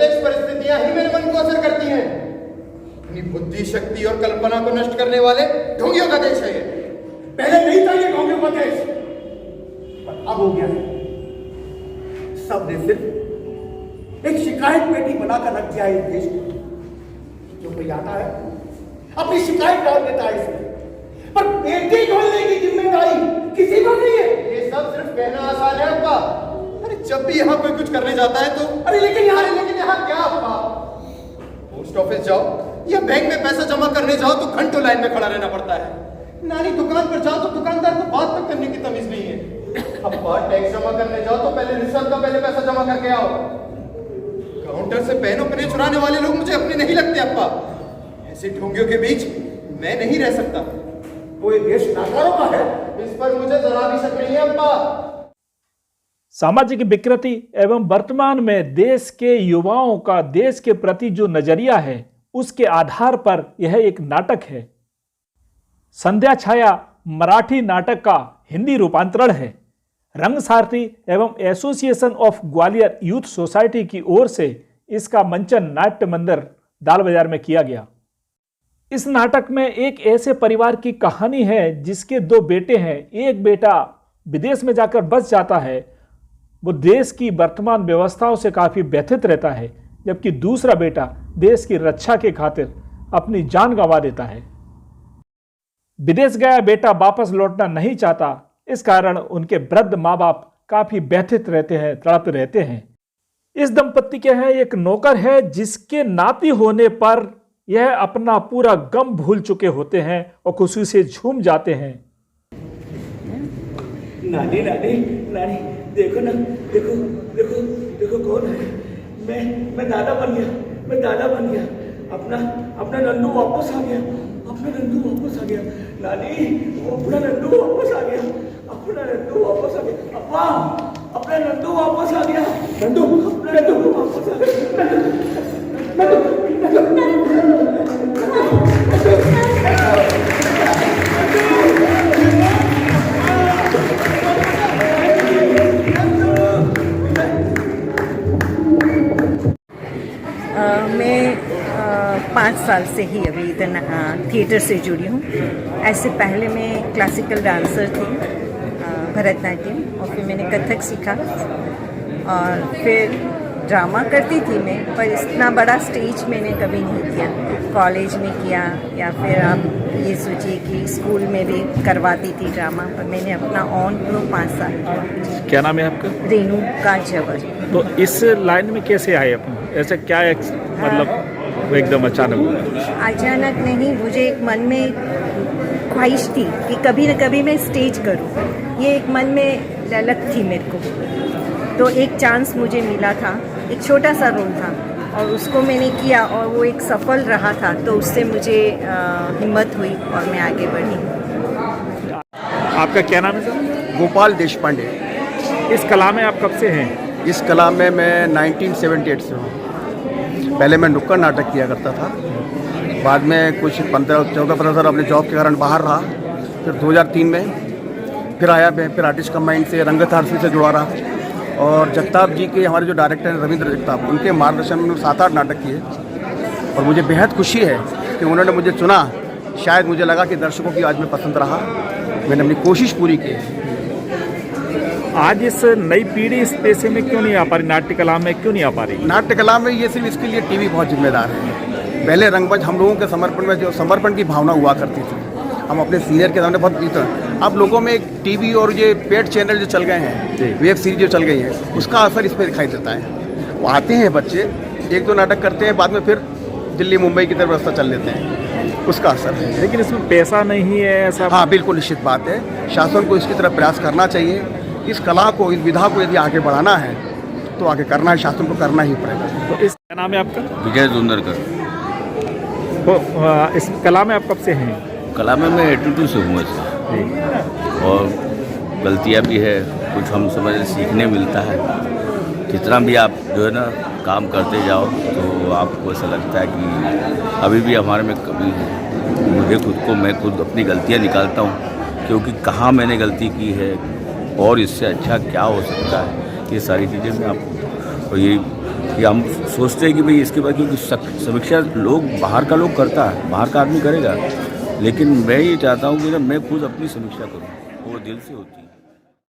प्रत्यक्ष परिस्थितियां ही मेरे मन को असर करती हैं। अपनी बुद्धि, शक्ति और कल्पना को नष्ट करने वाले ढोंगियों का देश है ये। पहले नहीं था ये ढोंगियों का देश, पर अब हो गया है। सबने सिर्फ एक शिकायत पेटी बनाकर रख दिया है इस देश को। जो कोई आता है अपनी शिकायत डाल देता है इसमें, पर पेटी खोलने की जिम्मेदारी किसी को नहीं है। ये सब सिर्फ कहना आसान है अब्बा। अरे जब भी यहाँ कोई कुछ करने जाता है तो अरे लेकिन यहाँ क्या अब्बा? पोस्ट ऑफिस जाओ या बैंक में पैसा जमा करने जाओ तो घंटों लाइन में खड़ा रहना पड़ता है। नानी दुकान पर जाओ तो दुकानदार को बात तक करने की तमीज नहीं है। अब्बा टैक्स जमा करने जाओ तो पहले रिश्वत का पहले पैसा जमा करके आओ। काउंटर से पेन और पेन चुराने वाले लोग मुझे अपने नहीं लगते अब्बा। ऐसे ढोंगियों के बीच मैं नहीं रह सकता। वो ये देश नाकारों का है, इस पर मुझे जरा भी शक नहीं है अब्बा। सामाजिक विकृति एवं वर्तमान में देश के युवाओं का देश के प्रति जो नजरिया है उसके आधार पर यह एक नाटक है। संध्या छाया मराठी नाटक का हिंदी रूपांतरण है। रंग सारथी एवं association of Gwalior youth society की ओर से इसका मंचन नाट्य मंदिर दाल बाजार में किया गया। इस नाटक में एक ऐसे परिवार की कहानी है जिसके दो बेटे हैं। एक बेटा विदेश में जाकर बस जाता है, वो देश की वर्तमान व्यवस्थाओं से काफ़ी व्यथित रहता है, जबकि दूसरा बेटा देश की रक्षा के खातिर अपनी जान गंवा देता है। विदेश गया बेटा वापस लौटना नहीं चाहता, इस कारण उनके वृद्ध माँ बाप काफ़ी व्यथित रहते हैं, तड़प रहते हैं। इस दंपत्ति के यहाँ एक नौकर है जिसके नाती होने पर यह अपना पूरा गम भूल चुके होते हैं और खुशी से झूम जाते हैं। नानी नानी नानी देखो ना, देखो देखो देखो कौन है। मैं दादा बन गया, मैं दादा बन गया। अपना नन्नू वापस आ गया, अपना नन्नू वापस आ गया। नानी वो अपना नन्नू वापस आ गया, अपना नन्नू वापस आ गया। अब्बा अपना नन्नू वापस आ गया, नन्नू अपना नन्नू वापस आ गया। मैं 5 साल से ही अभी इधर थिएटर से जुड़ी हूँ। ऐसे पहले मैं क्लासिकल डांसर थी, भरतनाट्यम, और फिर मैंने कथक सीखा और फिर ड्रामा करती थी मैं, पर इतना बड़ा स्टेज मैंने कभी नहीं किया। कॉलेज में किया या फिर आप ये सोचिए कि स्कूल में भी करवाती थी ड्रामा, पर मैंने अपना ऑन प्रो 5 साल किया। क्या नाम है आपका? रेणुका जवर। तो इस लाइन में कैसे आए अपन? ऐसा क्या मतलब वो एकदम अचानक? अचानक नहीं, मुझे एक मन में ख्वाहिश थी कि कभी न कभी मैं स्टेज करूं। ये एक मन में ललक थी मेरे को। तो एक चांस मुझे मिला था, एक छोटा सा रोल था और उसको मैंने किया और वो एक सफल रहा था, तो उससे मुझे हिम्मत हुई और मैं आगे बढ़ी। आपका क्या नाम है सर? गोपाल देशपांडे। इस कला में आप कब से हैं? इस कला में मैं 1978 से हूँ। पहले मैं नुक्कड़ नाटक किया करता था, बाद में कुछ 14-15 साल अपने जॉब के कारण बाहर रहा। फिर 2003 में फिर आया, मैं फिर आर्टिस्ट कंबाइंड से रंगत आरसी से जुड़ा रहा। और जगताप जी के, हमारे जो डायरेक्टर हैं रविंद्र जगताप, उनके मार्गदर्शन में 7-8 नाटक किए और मुझे बेहद खुशी है कि उन्होंने मुझे चुना। शायद मुझे लगा कि दर्शकों की आज में पसंद रहा, मैंने अपनी कोशिश पूरी की। आज इस नई पीढ़ी इस पेशे में क्यों नहीं आ पा रही? नाट्य कला में क्यों नहीं आ पा रही? नाट्य कला में ये सिर्फ इसके लिए टीवी बहुत जिम्मेदार है। पहले रंगमंच हम लोगों के समर्पण में जो समर्पण की भावना हुआ करती थी, हम अपने सीनियर के सामने बहुत पीते हैं। अब लोगों में एक टीवी और ये पेड चैनल जो चल गए हैं, वेब सीरीज जो चल गई है, उसका असर इस पर दिखाई देता है। वो आते हैं बच्चे, 1-2 नाटक करते हैं, बाद में फिर दिल्ली मुंबई की तरफ रास्ता चल लेते हैं, उसका असर है। लेकिन इसमें पैसा नहीं है ऐसा? हाँ बिल्कुल निश्चित बात है। शासन को इसकी तरफ प्रयास करना चाहिए। इस कला को, इस विधा को यदि आगे बढ़ाना है तो आगे करना है, शासन को करना ही पड़ेगा। तो इस क्या नाम है आपका? विजय जुंदरकर। तो इस कला में आप कब से हैं? कला में मैं 82 से हूँ ऐसे, और गलतियाँ भी है, कुछ हम समझ सीखने मिलता है। जितना भी आप जो है ना काम करते जाओ तो आपको ऐसा लगता है कि अभी भी हमारे में कभी मैं खुद अपनी गलतियाँ निकालता हूँ, क्योंकि कहाँ मैंने गलती की है और इससे अच्छा क्या हो सकता है, ये सारी चीज़ें मैं आपको, और ये कि हम सोचते हैं कि भाई इसके बाद, क्योंकि समीक्षा लोग बाहर का लोग करता है, बाहर का आदमी करेगा, लेकिन मैं ये चाहता हूँ कि ना मैं खुद अपनी समीक्षा करूँ, वो दिल से होती है।